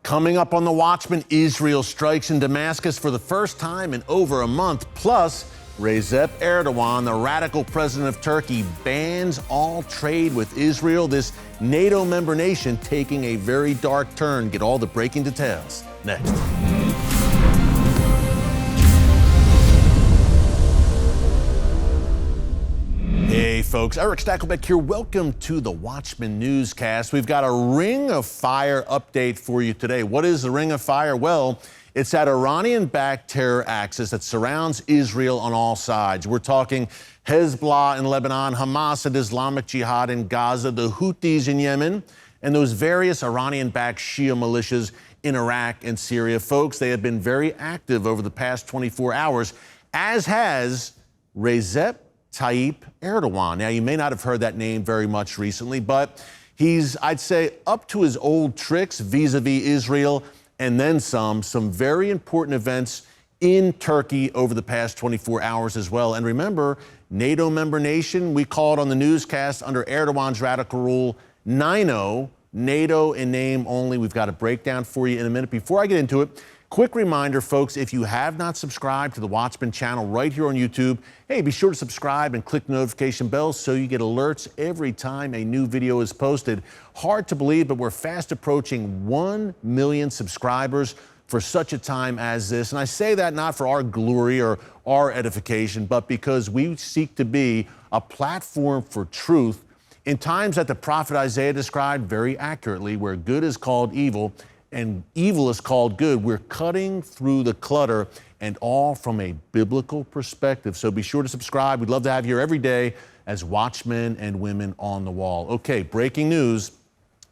Coming up on the Watchman, Israel strikes in Damascus for the first time in over a month. Plus, Recep Erdogan, the radical president of Turkey, bans all trade with Israel. This NATO member nation taking a very dark turn. Get all the breaking details next. Hey folks, Erick Stakelbeck here. Welcome to the Watchman Newscast. We've got a Ring of Fire update for you today. What is the Ring of Fire? Well, it's that Iranian-backed terror axis that surrounds Israel on all sides. We're talking Hezbollah in Lebanon, Hamas and Islamic Jihad in Gaza, the Houthis in Yemen, and those various Iranian-backed Shia militias in Iraq and Syria. Folks, they have been very active over the past 24 hours, as has Recep Tayyip Erdogan. Now, you may not have heard that name very much recently, but he's, I'd say, up to his old tricks vis-a-vis Israel and then some very important events in Turkey over the past 24 hours as well. And remember, NATO member nation, we call it on the newscast under Erdogan's radical rule, 9-0, NATO in name only. We've got a breakdown for you in a minute. Before I get into it, quick reminder, folks, if you have not subscribed to the Watchman channel right here on YouTube, hey, be sure to subscribe and click the notification bell so you get alerts every time a new video is posted. Hard to believe, but we're fast approaching 1 million subscribers for such a time as this. And I say that not for our glory or our edification, but because we seek to be a platform for truth in times that the prophet Isaiah described very accurately, where good is called evil and evil is called good. We're cutting through the clutter, and all from a biblical perspective. So be sure to subscribe. We'd love to have you here every day as watchmen and women on the wall. Okay, breaking news.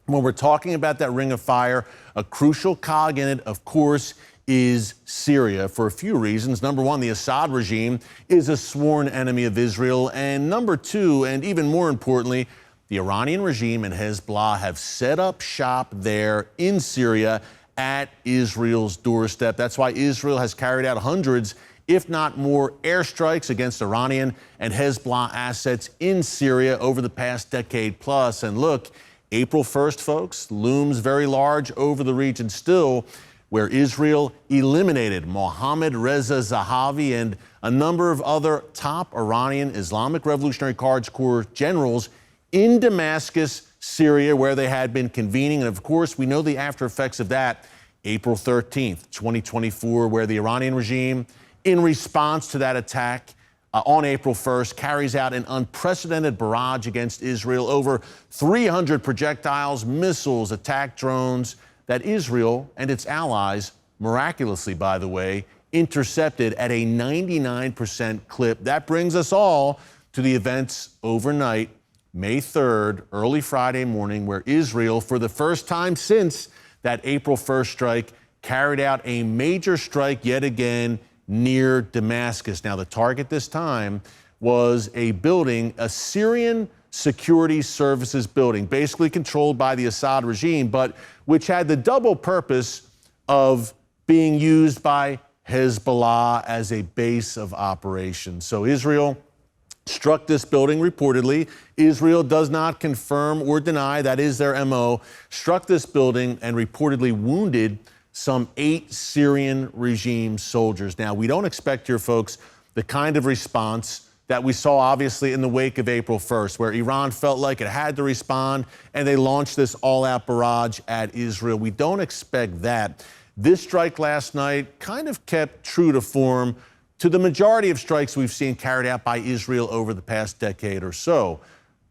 When we're talking about that Ring of Fire, a crucial cog in it, of course, is Syria for a few reasons. Number one, the Assad regime is a sworn enemy of Israel. And number two, and even more importantly, the Iranian regime and Hezbollah have set up shop there in Syria at Israel's doorstep. That's why Israel has carried out hundreds, if not more, airstrikes against Iranian and Hezbollah assets in Syria over the past decade plus. And look, April 1st, folks, looms very large over the region still, where Israel eliminated Mohammad Reza Zahedi and a number of other top Iranian Islamic Revolutionary Guards Corps generals in Damascus, Syria, where they had been convening. And of course, we know the after effects of that, April 13th, 2024, where the Iranian regime, in response to that attack on April 1st, carries out an unprecedented barrage against Israel. Over 300 projectiles, missiles, attack drones that Israel and its allies, miraculously, by the way, intercepted at a 99% clip. That brings us all to the events overnight, May 3rd, early Friday morning, where Israel, for the first time since that April 1st strike, carried out a major strike yet again near Damascus. Now, the target this time was a building, a Syrian security services building, basically controlled by the Assad regime, but which had the double purpose of being used by Hezbollah as a base of operations. So Israel struck this building reportedly. Israel does not confirm or deny, that is their MO, struck this building and reportedly wounded some 8 Syrian regime soldiers. Now, we don't expect here, folks, the kind of response that we saw obviously in the wake of April 1st, where Iran felt like it had to respond and they launched this all-out barrage at Israel. We don't expect that. This strike last night kind of kept true to form to the majority of strikes we've seen carried out by Israel over the past decade or so.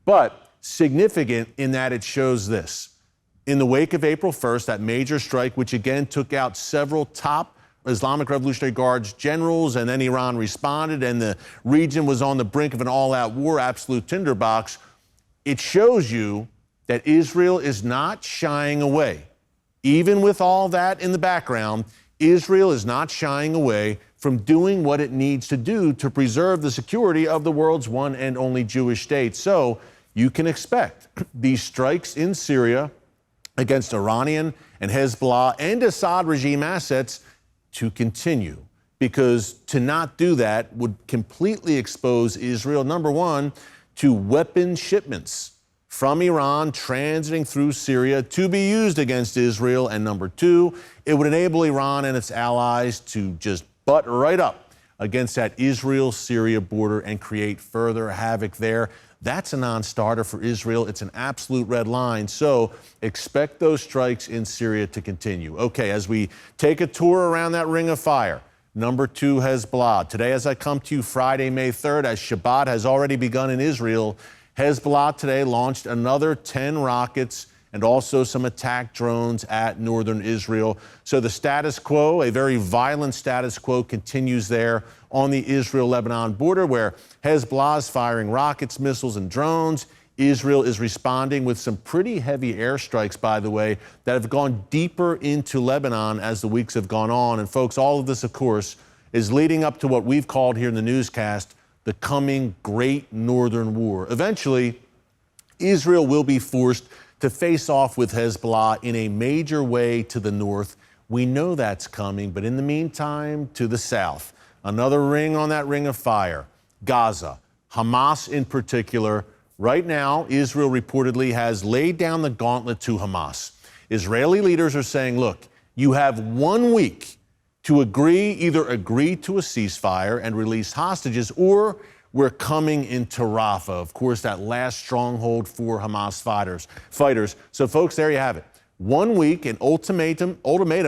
But significant in that it shows this. In the wake of April 1st, that major strike, which again took out several top Islamic Revolutionary Guards generals, and then Iran responded, and the region was on the brink of an all-out war, absolute tinderbox, it shows you that Israel is not shying away. Even with all that in the background, Israel is not shying away from doing what it needs to do to preserve the security of the world's one and only Jewish state. So you can expect these strikes in Syria against Iranian and Hezbollah and Assad regime assets to continue, because to not do that would completely expose Israel, number one, to weapon shipments from Iran transiting through Syria to be used against Israel. And number two, it would enable Iran and its allies to just butt right up against that Israel-Syria border and create further havoc there. That's a non-starter for Israel. It's an absolute red line. So expect those strikes in Syria to continue. Okay, as we take a tour around that ring of fire, number two, Hezbollah. Today, as I come to you Friday, May 3rd, as Shabbat has already begun in Israel, Hezbollah today launched another 10 rockets and also some attack drones at northern Israel. So the status quo, a very violent status quo, continues there on the Israel-Lebanon border, where Hezbollah is firing rockets, missiles, and drones. Israel is responding with some pretty heavy airstrikes, by the way, that have gone deeper into Lebanon as the weeks have gone on. And folks, all of this, of course, is leading up to what we've called here in the newscast the coming Great Northern War. Eventually, Israel will be forced to face off with Hezbollah in a major way to the north. We know that's coming, but in the meantime, to the south, another ring on that ring of fire, Gaza, Hamas in particular. Right now, Israel reportedly has laid down the gauntlet to Hamas. Israeli leaders are saying, look, you have 1 week to either agree to a ceasefire and release hostages, or we're coming into Rafah, of course, that last stronghold for Hamas fighters. So, folks, there you have it. 1 week, an ultimatum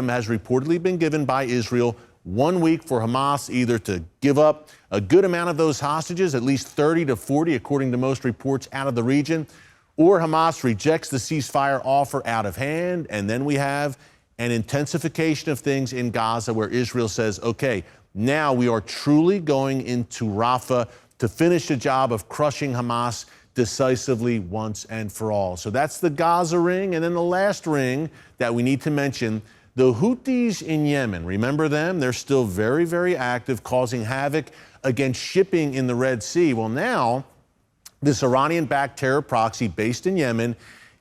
has reportedly been given by Israel. 1 week for Hamas either to give up a good amount of those hostages, at least 30 to 40, according to most reports out of the region, or Hamas rejects the ceasefire offer out of hand. And then we have an intensification of things in Gaza where Israel says, okay, now we are truly going into Rafah to finish the job of crushing Hamas decisively once and for all. So that's the Gaza ring. And then the last ring that we need to mention, the Houthis in Yemen. Remember them? They're still very, very active, causing havoc against shipping in the Red Sea. Well, now this Iranian-backed terror proxy based in Yemen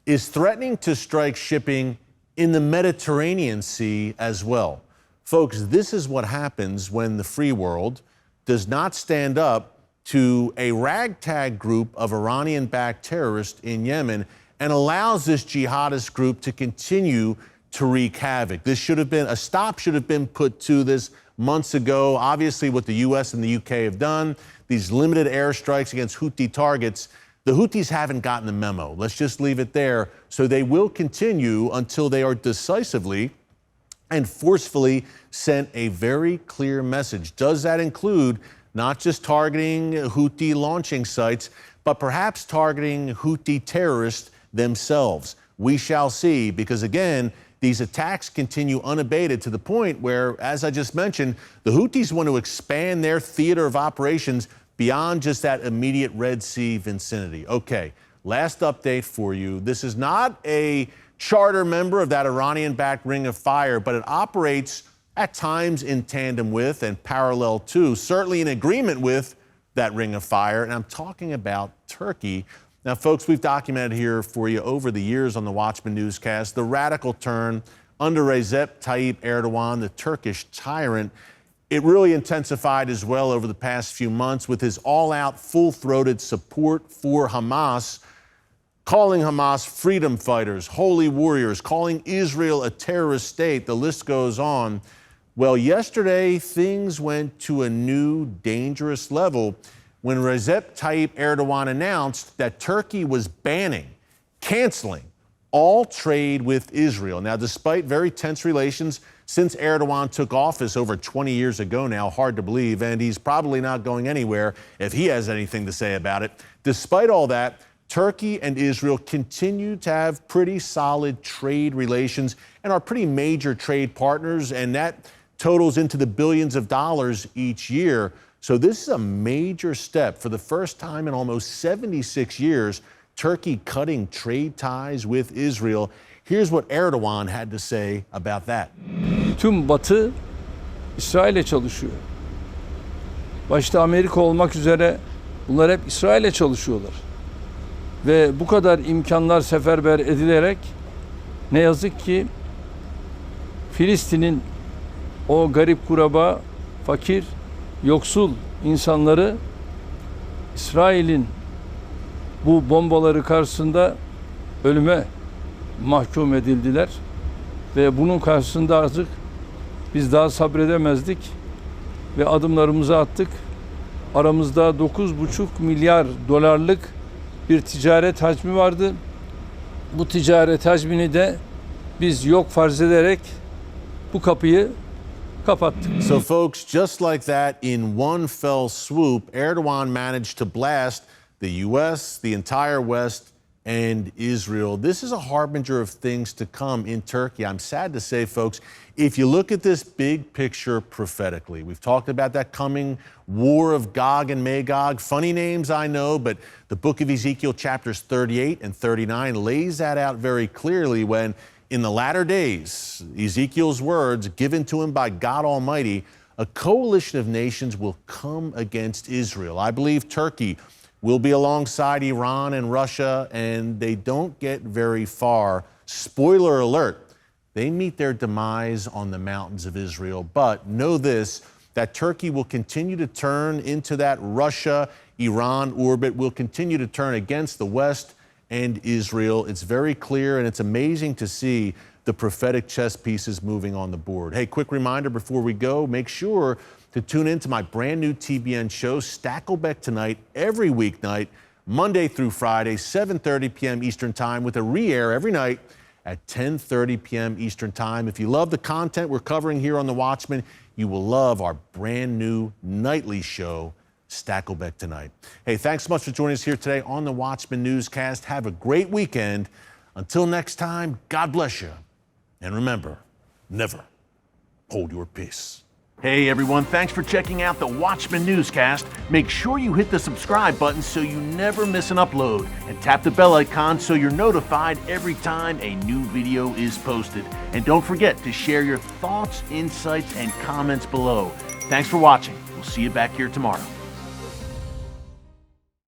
is threatening to strike shipping in the Mediterranean Sea as well. Folks, this is what happens when the free world does not stand up to a ragtag group of Iranian-backed terrorists in Yemen and allows this jihadist group to continue to wreak havoc. This should have been, a stop should have been put to this months ago. Obviously, what the U.S. and the U.K. have done, these limited airstrikes against Houthi targets, the Houthis haven't gotten the memo. Let's just leave it there. So they will continue until they are decisively and forcefully sent a very clear message. Does that include not just targeting Houthi launching sites, but perhaps targeting Houthi terrorists themselves? We shall see, because again, these attacks continue unabated to the point where, as I just mentioned, the Houthis want to expand their theater of operations beyond just that immediate Red Sea vicinity. Okay, last update for you. This is not a charter member of that Iranian-backed Ring of Fire, but it operates at times in tandem with and parallel to, certainly in agreement with that Ring of Fire. And I'm talking about Turkey. Now, folks, we've documented here for you over the years on the Watchman Newscast the radical turn under Recep Tayyip Erdogan, the Turkish tyrant. It really intensified as well over the past few months with his all-out, full-throated support for Hamas, calling Hamas freedom fighters, holy warriors, calling Israel a terrorist state. The list goes on. Well, yesterday, things went to a new, dangerous level when Recep Tayyip Erdogan announced that Turkey was canceling all trade with Israel. Now, despite very tense relations since Erdogan took office over 20 years ago now, hard to believe, and he's probably not going anywhere if he has anything to say about it. Despite all that, Turkey and Israel continue to have pretty solid trade relations and are pretty major trade partners, and that totals into the billions of dollars each year. So this is a major step. For the first time in almost 76 years, Turkey cutting trade ties with Israel. Here's what Erdogan had to say about that. Tüm Batı İsrail'e çalışıyor. Başta Amerika olmak üzere bunlar hep İsrail'e çalışıyorlar. Ve bu kadar imkanlar seferber edilerek ne yazık ki Filistin'in o garip kuraba, fakir, yoksul insanları İsrail'in bu bombaları karşısında ölüme mahkum edildiler. Ve bunun karşısında artık biz daha sabredemezdik ve adımlarımızı attık. Aramızda 9,5 milyar dolarlık bir ticaret hacmi vardı. Bu ticaret hacmini de biz yok farz ederek bu kapıyı kapattık. So folks, just like that, in one fell swoop, Erdogan managed to blast the US, the entire West, and Israel. This is a harbinger of things to come in Turkey. I'm sad to say, folks, if you look at this big picture prophetically, we've talked about that coming war of Gog and Magog. Funny names, I know, but the book of Ezekiel chapters 38 and 39 lays that out very clearly when in the latter days, Ezekiel's words given to him by God Almighty, a coalition of nations will come against Israel. I believe Turkey will be alongside Iran and Russia, and they don't get very far. Spoiler alert, they meet their demise on the mountains of Israel. But know this, that Turkey will continue to turn into that Russia-Iran orbit, will continue to turn against the West and Israel. It's very clear, and it's amazing to see the prophetic chess pieces moving on the board. Hey, quick reminder before we go, make sure to tune in to my brand new TBN show, Stakelbeck Tonight, every weeknight, Monday through Friday, 7:30 p.m. Eastern Time, with a re-air every night at 10:30 p.m. Eastern Time. If you love the content we're covering here on The Watchman, you will love our brand new nightly show, Stakelbeck Tonight. Hey, thanks so much for joining us here today on the Watchman Newscast. Have a great weekend. Until next time, God bless you. And remember, never hold your peace. Hey everyone, thanks for checking out the Watchman Newscast. Make sure you hit the subscribe button so you never miss an upload, and tap the bell icon so you're notified every time a new video is posted. And don't forget to share your thoughts, insights, and comments below. Thanks for watching. We'll see you back here tomorrow.